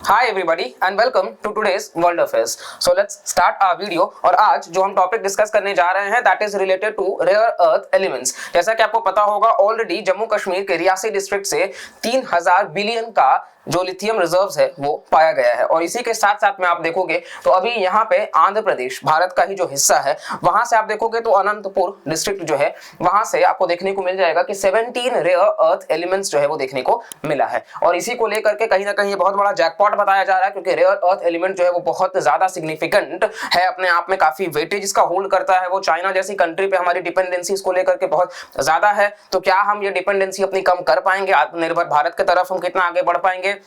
Hi everybody and welcome to today's world affairs. So let's start our video. और आज जो हम topic discuss करने जा रहे हैं that is related to rare earth elements. जैसा कि आपको पता होगा ऑलरेडी जम्मू कश्मीर के रियासी डिस्ट्रिक्ट से 3000 बिलियन का जो लिथियम रिजर्व्स है वो पाया गया है। और इसी के साथ साथ में आप देखोगे तो अभी यहाँ पे आंध्र प्रदेश भारत का ही जो हिस्सा है वहां से आप देखोगे तो अनंतपुर डिस्ट्रिक्ट जो है वहां से आपको देखने को मिल जाएगा कि 17 रेयर अर्थ एलिमेंट्स जो है वो देखने को मिला है। और इसी को लेकर के कहीं ना कहीं ये बहुत बड़ा जैकपॉट बताया जा रहा है, क्योंकि रेयर अर्थ एलिमेंट जो है वो बहुत ज्यादा सिग्निफिकेंट है, अपने आप में काफी वेटेज इसका होल्ड करता है। वो चाइना जैसी कंट्री पे हमारी डिपेंडेंसी इसको लेकर के बहुत ज्यादा है। तो क्या हम ये डिपेंडेंसी अपनी कम कर पाएंगे? आत्मनिर्भर भारत की तरफ हम कितना आगे बढ़ पाएंगे?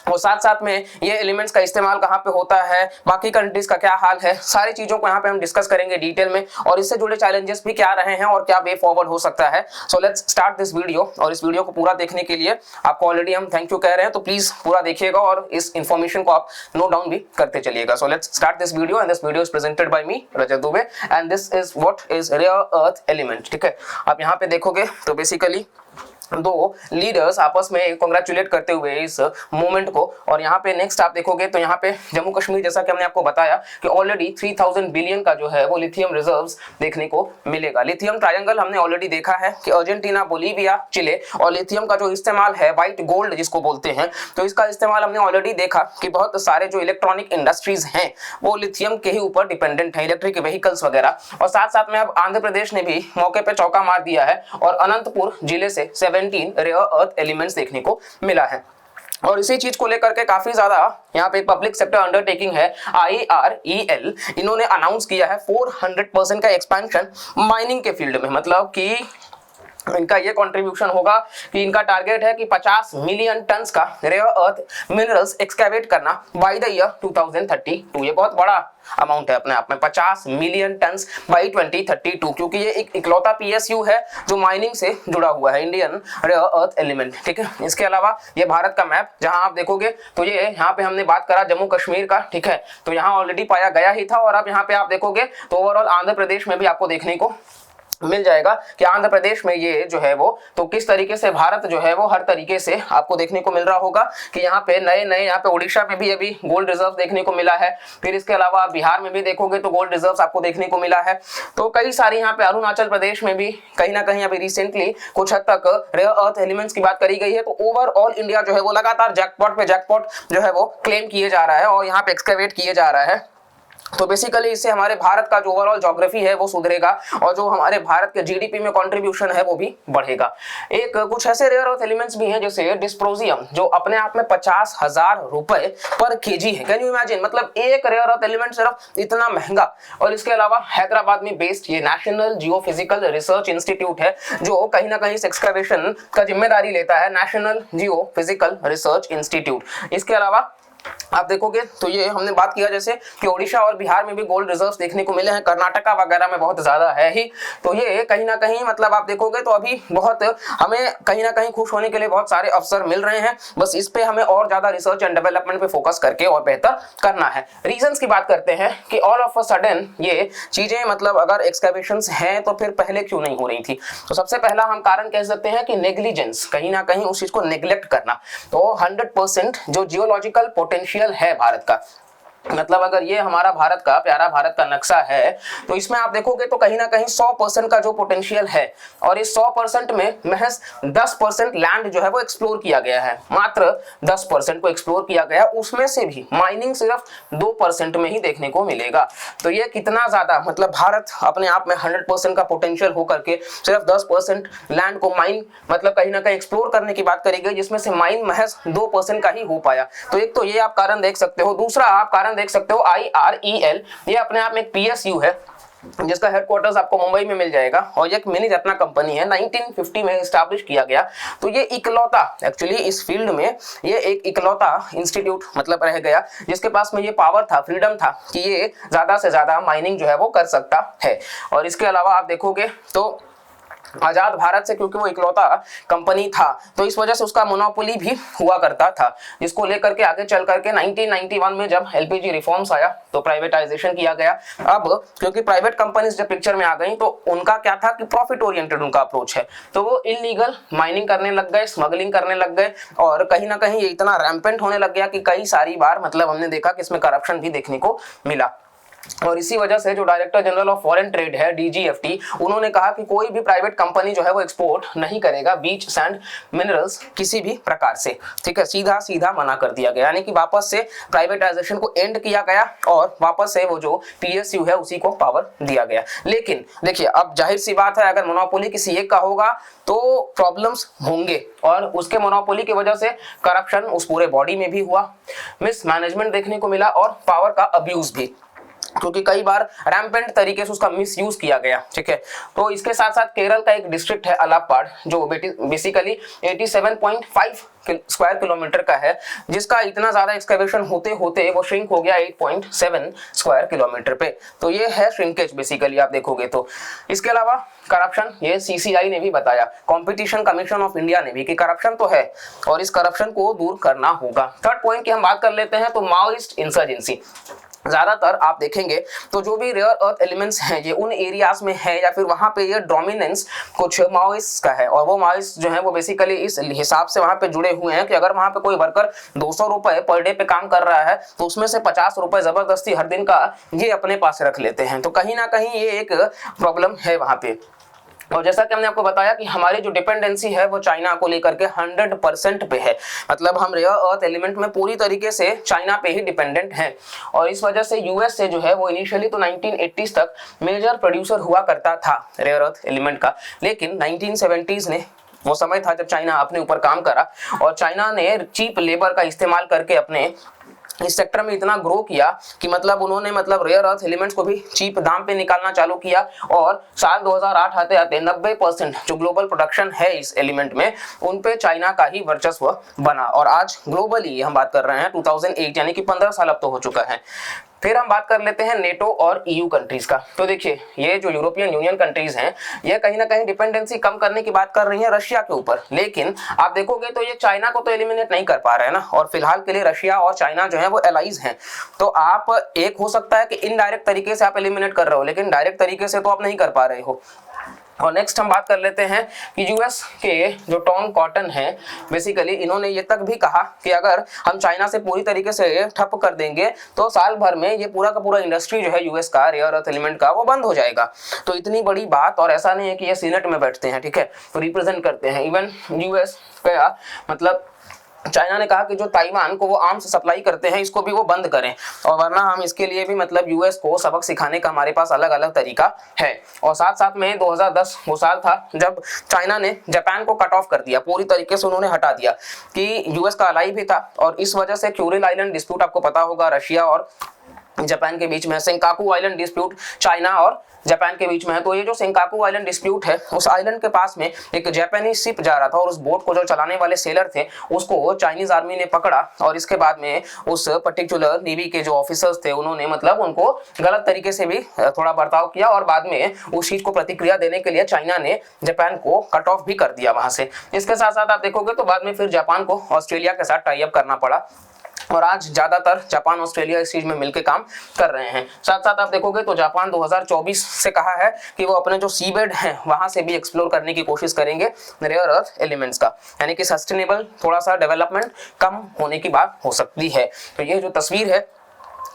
और साथ साथ में ये एलिमेंट्स का इस्तेमाल कहाँ पे होता है, बाकी कंट्रीज का क्या हाल है, सारी चीजों को यहाँ पे हम डिस्कस करेंगे डिटेल में। और इससे जुड़े चैलेंजेस भी क्या रहे हैं और क्या वे फॉरवर्ड हो सकता है। सो लेट्स स्टार्ट दिस वीडियो। और इस वीडियो को पूरा देखने के लिए आपको ऑलरेडी हम थैंक यू कह रहे हैं, तो प्लीज पूरा देखिएगा और इस इन्फॉर्मेशन को आप नोट डाउन भी करते चलिएगा। So let's start this video and this video is presented by me Rajat Dubey and this is what is rare earth element. ठीक है, आप यहाँ पे देखोगे तो बेसिकली दो लीडर्स आपस में कांग्रेचुलेट करते हुए इस मूवमेंट को। और यहाँ पे नेक्स्ट आप देखोगे तो यहाँ पे जम्मू कश्मीर, जैसा कि हमने आपको बताया कि ऑलरेडी 3000 बिलियन का जो है वो लिथियम रिजर्व्स देखने को मिलेगा। लिथियम ट्रायंगल हमने ऑलरेडी देखा है कि अर्जेंटीना, बोलीविया, चिले। और लिथियम का जो इस्तेमाल है व्हाइट गोल्ड जिसको बोलते हैं, तो इसका इस्तेमाल हमने ऑलरेडी देखा कि बहुत सारे जो इलेक्ट्रॉनिक इंडस्ट्रीज हैं वो लिथियम के ही ऊपर डिपेंडेंट है, इलेक्ट्रिक व्हीकल्स वगैरह। और साथ साथ में अब आंध्र प्रदेश ने भी मौके पे चौका मार दिया है और अनंतपुर जिले से 17 रेयर अर्थ एलिमेंट्स देखने को मिला है। और इसी चीज को लेकर के काफी ज्यादा यहाँ पे पब्लिक सेक्टर अंडरटेकिंग है IREL, इन्होंने अनाउंस किया है 400% का एक्सपेंशन माइनिंग के फील्ड में। मतलब कि इनका ये कंट्रीब्यूशन होगा कि इनका टारगेट है कि 50 मिलियन टन्स का रेयर अर्थ मिनरल्स एक्सकैवेट करना बाय द ईयर 2032। ये बहुत बड़ा अमाउंट है अपने आप में, 50 मिलियन टन्स बाय 2032, क्योंकि ये एक इकलौता PSU है जो माइनिंग से जुड़ा हुआ है, इंडियन रेयर अर्थ एलिमेंट। ठीक है, इसके अलावा ये भारत का मैप जहां आप देखोगे तो ये यहाँ पे हमने बात करा जम्मू कश्मीर का। ठीक है, तो यहाँ ऑलरेडी पाया गया ही था। और अब यहाँ पे आप देखोगे तो ओवरऑल आंध्र प्रदेश में भी आपको देखने को मिल जाएगा कि आंध्र प्रदेश में ये जो है वो तो किस तरीके से भारत जो है वो हर तरीके से आपको देखने को मिल रहा होगा कि यहाँ पे नए यहाँ पे उड़ीसा में भी अभी गोल्ड रिजर्व देखने को मिला है। फिर इसके अलावा बिहार में भी देखोगे तो गोल्ड रिजर्व्स आपको देखने को मिला है। तो कई सारी यहाँ पे अरुणाचल प्रदेश में भी कहीं ना कहीं अभी रिसेंटली कुछ हद तक रेयर अर्थ एलिमेंट्स की बात करी गई है। तो ओवरऑल इंडिया जो है वो लगातार जैकपॉट पे जैकपॉट जो है वो क्लेम किए जा रहा है और यहाँ पे एक्सकैवेट किए जा रहा है। तो बेसिकली इससे हमारे भारत का जो ओवरऑल ज्योग्राफी है वो सुधरेगा और जो हमारे भारत के GDP में कंट्रीब्यूशन है वो भी बढ़ेगा। एक कुछ ऐसे रेयर अर्थ एलिमेंट्स भी हैं जैसे डिस्प्रोजियम, जो अपने आप में 50,000 रुपए पर केजी है। Can you imagine? मतलब एक रेयर अर्थ एलिमेंट सिर्फ इतना महंगा। और इसके अलावा हैदराबाद में बेस्ड ये नेशनल जियोफिजिकल रिसर्च इंस्टीट्यूट है जो कहीं ना कहीं एक्सकैवेशन का जिम्मेदारी लेता है, नेशनल जियोफिजिकल रिसर्च इंस्टीट्यूट। इसके अलावा आप देखोगे तो ये हमने बात किया जैसे कि ओडिशा और बिहार में भी गोल्ड रिजर्व्स देखने को मिले हैं, कर्नाटका वगैरह में बहुत ज्यादा है ही। तो ये कहीं ना कहीं मतलब आप देखोगे तो अभी बहुत हमें कहीं ना कहीं खुश होने के लिए बहुत सारे अवसर मिल रहे हैं। बस इस पे हमें और ज्यादा रिसर्च एंड डेवलपमेंट पे फोकस करके और बेहतर करना है। रीजंस की बात करते हैं कि ऑल ऑफ अ सडन ये चीजें मतलब अगर एक्सकैवेशंस हैं तो फिर पहले क्यों नहीं हो रही थी? तो सबसे पहला हम कारण कह सकते हैं कि नेग्लिजेंस, कहीं ना कहीं उस चीज को नेग्लेक्ट करना। तो 100% जो जियोलॉजिकल पोटेंशियल है भारत का, मतलब अगर ये हमारा भारत का प्यारा भारत का नक्शा है तो इसमें आप देखोगे तो कहीं ना कहीं 100% का जो पोटेंशियल है और इस 100% में महज 10% लैंड जो है वो एक्सप्लोर किया गया है, मात्र 10% को एक्सप्लोर किया गया, उसमें से भी माइनिंग सिर्फ 2% में ही देखने को मिलेगा। तो ये कितना ज्यादा, मतलब भारत अपने आप में 100% का पोटेंशियल होकर के सिर्फ 10% लैंड को माइन मतलब कहीं ना कहीं एक्सप्लोर करने की बात करी गई, जिसमें से माइन महज 2% का ही हो पाया। तो एक तो ये आप कारण देख सकते हो। दूसरा आप कारण देख सकते हो IREL, ये अपने आप में एक PSU है जिसका हेडक्वार्टर्स आपको मुंबई में मिल जाएगा और ये एक मिनी रत्ना कंपनी है, 1950 में एस्टैब्लिश किया गया। तो ये इकलौता एक्चुअली इस फील्ड में ये एक इकलौता इंस्टीट्यूट मतलब रह गया जिसके पास में ये पावर था, फ्रीडम था कि ये ज्यादा से ज्यादा माइनिंग जो है वो कर सकता है। और इसके अलावा आप देखोगे तो आजाद भारत से, क्योंकि वो इकलौता कंपनी था तो इस वजह से उसका मोनोपोली भी हुआ करता था, जिसको लेकर के आगे चल करके 1991 में जब एलपीजी रिफॉर्म्स आया तो प्राइवेटाइजेशन किया गया। अब क्योंकि प्राइवेट कंपनीज जब पिक्चर में आ गई तो उनका क्या था कि प्रॉफिट ओरिएंटेड उनका अप्रोच है, तो वो इलीगल माइनिंग करने लग गए, स्मगलिंग करने लग गए और कहीं ना कहीं ये इतना रैम्पेंट होने लग गया कि कई सारी बार मतलब हमने देखा कि इसमें करप्शन भी देखने को मिला। और इसी वजह से जो director general of foreign trade है डीजीएफटी, उन्होंने कहा कि कोई भी प्राइवेट कंपनी जो है वो एक्सपोर्ट नहीं करेगा बीच सैंड मिनरल्स किसी भी प्रकार से, ठीक है, सीधा सीधा मना कर दिया गया, यानी कि वापस से प्राइवेटाइजेशन को एंड किया गया और वापस से वो जो पीएसयू है उसी को पावर दिया गया। लेकिन देखिए अब जाहिर सी बात है, अगर मोनोपोली किसी एक का होगा तो प्रॉब्लम्स होंगे और उसके मोनोपोली की वजह से करप्शन उस पूरे बॉडी में भी हुआ, मिसमैनेजमेंट देखने को मिला और पावर का अब्यूज भी, क्योंकि कई बार रैम्पेंट तरीके से उसका मिसयूज किया गया, ठीक है। तो इसके साथ साथ केरल का एक डिस्ट्रिक्ट है अलापाड़, जो बेसिकली 87.5 स्क्वायर किलोमीटर का है, जिसका इतना ज्यादा एक्सकैवेशन होते होते वो श्रिंक हो गया 8.7 स्क्वायर किलोमीटर पे। तो ये है श्रिंकेज बेसिकली आप देखोगे तो। इसके अलावा करप्शन, ये सीसीआई ने भी बताया, कंपटीशन कमीशन ऑफ इंडिया ने भी, कि करप्शन तो है और इस करप्शन को दूर करना होगा। थर्ड पॉइंट की हम बात कर लेते हैं तो माओइस्ट इंसर्जेंसी। ज्यादातर आप देखेंगे तो जो भी रेयर अर्थ एलिमेंट्स हैं ये उन एरियाज में है या फिर वहां पे ये डोमिनेंस कुछ माओइस्ट का है, और वो माओइस्ट जो है वो बेसिकली इस हिसाब से वहां पे जुड़े हुए हैं कि अगर वहां पे कोई वर्कर 200 रुपए पर डे पे काम कर रहा है तो उसमें से 50 रुपए जबरदस्ती हर दिन का ये अपने पास रख लेते हैं। तो कहीं ना कहीं ये एक प्रॉब्लम है वहां पे। और जैसा कि हमने आपको बताया कि हमारी जो डिपेंडेंसी है वो चाइना को लेकर के 100% पे है, मतलब हम रेयर अर्थ एलिमेंट में पूरी तरीके से चाइना पे ही डिपेंडेंट हैं। और इस वजह से यूएस से जो है वो इनिशियली तो 1980s तक मेजर प्रोड्यूसर हुआ करता था रेयर अर्थ एलिमेंट का, लेकिन 1970s ने वो समय था जब चाइना अपने ऊपर काम करा और चाइना ने चीप लेबर का इस्तेमाल करके अपने इस सेक्टर में इतना ग्रो किया कि मतलब उन्होंने मतलब रेयर अर्थ एलिमेंट्स को भी चीप दाम पे निकालना चालू किया और साल 2008 आते आते 90% जो ग्लोबल प्रोडक्शन है इस एलिमेंट में उन पे चाइना का ही वर्चस्व बना। और आज ग्लोबली हम बात कर रहे हैं 2008, यानी कि 15 साल अब तो हो चुका है। फिर हम बात कर लेते हैं नेटो और ईयू कंट्रीज का। तो देखिए ये जो यूरोपियन यूनियन कंट्रीज हैं ये कहीं ना कहीं डिपेंडेंसी कम करने की बात कर रही है रशिया के ऊपर, लेकिन आप देखोगे तो ये चाइना को तो एलिमिनेट नहीं कर पा रहे हैं ना, और फिलहाल के लिए रशिया और चाइना जो है वो एलाइज हैं। तो आप एक हो सकता है कि इनडायरेक्ट तरीके से आप एलिमिनेट कर रहे हो, लेकिन डायरेक्ट तरीके से तो आप नहीं कर पा रहे हो। और नेक्स्ट हम बात कर लेते हैं कि यूएस के जो टॉम कॉटन है बेसिकली इन्होंने ये तक भी कहा कि अगर हम चाइना से पूरी तरीके से ठप कर देंगे तो साल भर में ये पूरा का पूरा इंडस्ट्री जो है यूएस का रेयर अर्थ एलिमेंट का वो बंद हो जाएगा। तो इतनी बड़ी बात, और ऐसा नहीं है कि ये सीनेट में बैठते हैं, ठीक है, तो रिप्रेजेंट करते हैं। इवन यूएस का मतलब चाइना ने कहा कि जो ताइवान को वो आर्म्स सप्लाई करते हैं इसको भी वो बंद करें, और वरना हम इसके लिए भी मतलब यूएस को सबक सिखाने का हमारे पास अलग अलग तरीका है। और साथ साथ में 2010 वो साल था जब चाइना ने जापान को कट ऑफ कर दिया, पूरी तरीके से उन्होंने हटा दिया कि यूएस का अलाई भी था। और इस वजह से क्यूरिल आइलैंड डिस्प्यूट आपको पता होगा रशिया और जापान के बीच में, सेंकाकू आइलैंड डिस्प्यूट चाइना और जापान के बीच में है। तो ये जो सेंकाकू आइलैंड डिस्प्यूट है उस आइलैंड के पास में एक जापानीज शिप जा रहा था और उस बोट को जो चलाने वाले सेलर थे उसको चाइनीज आर्मी ने पकड़ा, और इसके बाद में उस पर्टिकुलर नेवी के जो ऑफिसर्स थे उन्होंने मतलब उनको गलत तरीके से भी थोड़ा बर्ताव किया, और बाद में उस चीज को प्रतिक्रिया देने के लिए चाइना ने जापान को कट ऑफ भी कर दिया वहां से। इसके साथ साथ आप देखोगे तो बाद में फिर जापान को ऑस्ट्रेलिया के साथ टाई अप करना पड़ा, और आज ज्यादातर जापान ऑस्ट्रेलिया इस चीज में मिलकर काम कर रहे हैं। साथ साथ आप देखोगे तो जापान 2024 से कहा है कि वो अपने जो सीबेड हैं वहां से भी एक्सप्लोर करने की कोशिश करेंगे रेयर अर्थ एलिमेंट्स का, यानी कि सस्टेनेबल थोड़ा सा डेवलपमेंट कम होने की बात हो सकती है। तो ये जो तस्वीर है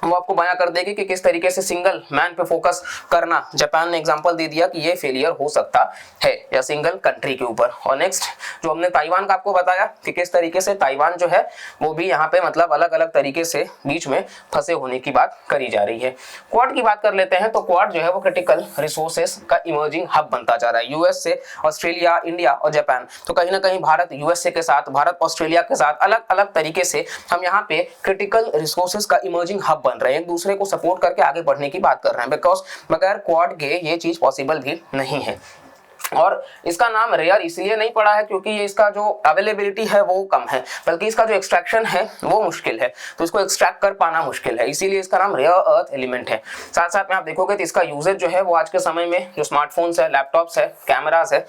वो आपको बयां कर देगी कि किस तरीके से सिंगल मैन पे फोकस करना, जापान ने एग्जांपल दे दिया कि ये फेलियर हो सकता है या सिंगल कंट्री के ऊपर। और नेक्स्ट जो हमने ताइवान का आपको बताया कि किस तरीके से ताइवान जो है वो भी यहाँ पे मतलब अलग अलग तरीके से बीच में फंसे होने की बात करी जा रही है। क्वाड की बात कर लेते हैं तो क्वाड जो है वो क्रिटिकल रिसोर्सेस का इमर्जिंग हब बनता जा रहा है। यूएस से ऑस्ट्रेलिया, इंडिया और जापान, तो कहीं ना कहीं भारत यूएसए के साथ, भारत ऑस्ट्रेलिया के साथ अलग अलग तरीके से हम यहाँ पे क्रिटिकल रिसोर्सेस का इमर्जिंग हब बन रहे हैं, एक दूसरे को सपोर्ट करके आगे बढ़ने की बात कर रहे हैं, बिकॉज बगैर क्वाड के ये चीज पॉसिबल भी नहीं है। और इसका नाम रेयर इसलिए नहीं पड़ा है क्योंकि ये इसका जो अवेलेबिलिटी है वो कम है, बल्कि इसका जो एक्सट्रैक्शन है वो मुश्किल है, तो इसको एक्सट्रैक्ट कर पाना मुश्किल है, इसीलिए इसका नाम रेयर अर्थ एलिमेंट है। साथ साथ में आप देखोगे तो इसका यूजेज जो है वो आज के समय में जो स्मार्टफोन्स है, लैपटॉप्स है, कैमरास है,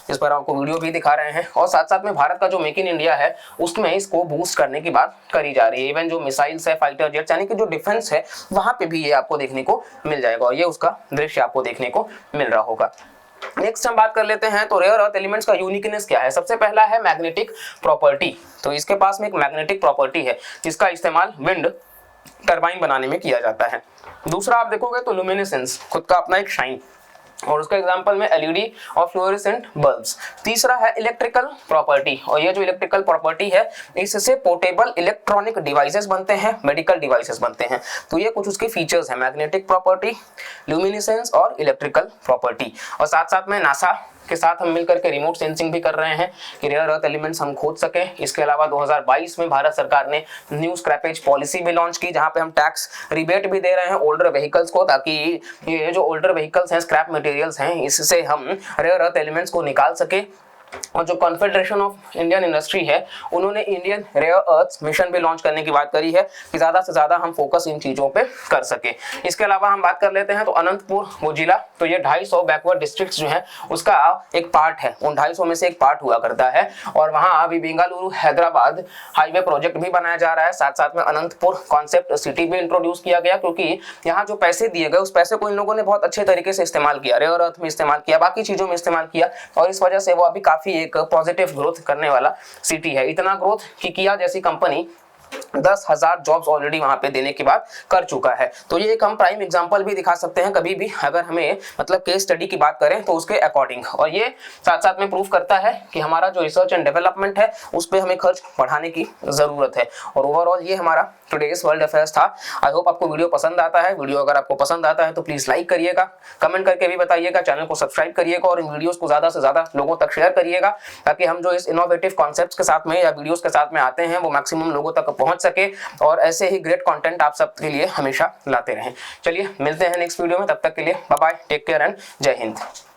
इस पर आपको वीडियो भी दिखा रहे हैं, और साथ साथ में भारत का जो मेक इन इंडिया है उसमें इसको बूस्ट करने की बात करी जा रही है। इवन जो मिसाइल्स है, फाइटर जेट्स, यानी कि जो डिफेंस है वहां पे भी ये आपको देखने को मिल जाएगा, और ये उसका दृश्य आपको देखने को मिल रहा होगा। नेक्स्ट हम बात कर लेते हैं तो रेयर अर्थ एलिमेंट्स का यूनिकनेस क्या है। सबसे पहला है मैग्नेटिक प्रॉपर्टी। तो इसके पास में एक मैग्नेटिक प्रॉपर्टी है जिसका इस्तेमाल विंड टरबाइन बनाने में किया जाता है। दूसरा आप देखोगे तो लुमिनेसेंस, खुद का अपना एक शाइन, और उसका एग्जांपल में एलईडी और फ्लोरेसेंट बल्ब्स। तीसरा है इलेक्ट्रिकल प्रॉपर्टी, और ये जो इलेक्ट्रिकल प्रॉपर्टी है इससे पोर्टेबल इलेक्ट्रॉनिक डिवाइसेस बनते हैं, मेडिकल डिवाइसेस बनते हैं। तो ये कुछ उसके फीचर्स हैं, मैग्नेटिक प्रॉपर्टी, ल्यूमिनेसेंस और इलेक्ट्रिकल प्रॉपर्टी। और साथ साथ में नासा के साथ हम मिलकर के रिमोट सेंसिंग भी कर रहे हैं कि रेयर अर्थ एलिमेंट्स हम खोज सकें। इसके अलावा 2022 में भारत सरकार ने न्यू स्क्रैपेज पॉलिसी भी लॉन्च की, जहां पे हम टैक्स रिबेट भी दे रहे हैं ओल्डर व्हीकल्स को, ताकि ये जो ओल्डर व्हीकल्स हैं, स्क्रैप मटेरियल्स हैं, इससे हम रेयर अर्थ एलिमेंट्स को निकाल सके। और जो कॉन्फेडरेशन ऑफ इंडियन इंडस्ट्री है उन्होंने इंडियन रेयर अर्थ मिशन भी लॉन्च करने की बात करी है कि ज्यादा से ज्यादा हम फोकस इन चीजों पे कर सके। इसके अलावा हम बात कर लेते हैं तो अनंतपुर वो जिला, तो ये 250 बैकवर्ड डिस्ट्रिक्ट्स जो हैं उसका एक पार्ट है, उन 250 में से एक पार्ट हुआ करता है, और वहां अभी बेंगलुरु हैदराबाद हाईवे प्रोजेक्ट भी बनाया जा रहा है। साथ साथ में अनंतपुर कॉन्सेप्ट सिटी भी इंट्रोड्यूस किया गया, क्योंकि यहाँ जो पैसे दिए गए उस पैसे को इन लोगों ने बहुत अच्छे तरीके से इस्तेमाल किया, रेयर अर्थ में इस्तेमाल किया, बाकी चीजों में इस्तेमाल किया, और इस वजह से वो अभी काफी एक पॉजिटिव ग्रोथ करने वाला सिटी है। इतना ग्रोथ कि किया जैसी कंपनी 10,000 जॉब्स ऑलरेडी वहां पे देने की बात कर चुका है। तो ये एक हम प्राइम एग्जांपल भी दिखा सकते हैं कभी भी अगर हमें मतलब केस स्टडी की बात करें तो उसके अकॉर्डिंग, और ये साथ साथ में प्रूफ करता है कि हमारा जो रिसर्च एंड डेवलपमेंट है उस पर हमें खर्च बढ़ाने की जरूरत है। और ओवरऑल ये हमारा टुडेज वर्ल्ड अफेयर्स था। आई होप आपको वीडियो पसंद आता है। वीडियो अगर आपको पसंद आता है तो प्लीज लाइक करिएगा, कमेंट करके भी बताइएगा, चैनल को सब्सक्राइब करिएगा, और इन वीडियोस को ज्यादा से ज्यादा लोगों तक शेयर करिएगा, ताकि हम जो इस इनोवेटिव कॉन्सेप्ट्स के साथ में या वीडियोस के साथ में आते हैं वो मैक्सिमम लोगों तक पहुंच सके, और ऐसे ही ग्रेट कंटेंट आप सबके लिए हमेशा लाते रहें। चलिए मिलते हैं नेक्स्ट वीडियो में, तब तक के लिए bye bye, take care and जय हिंद।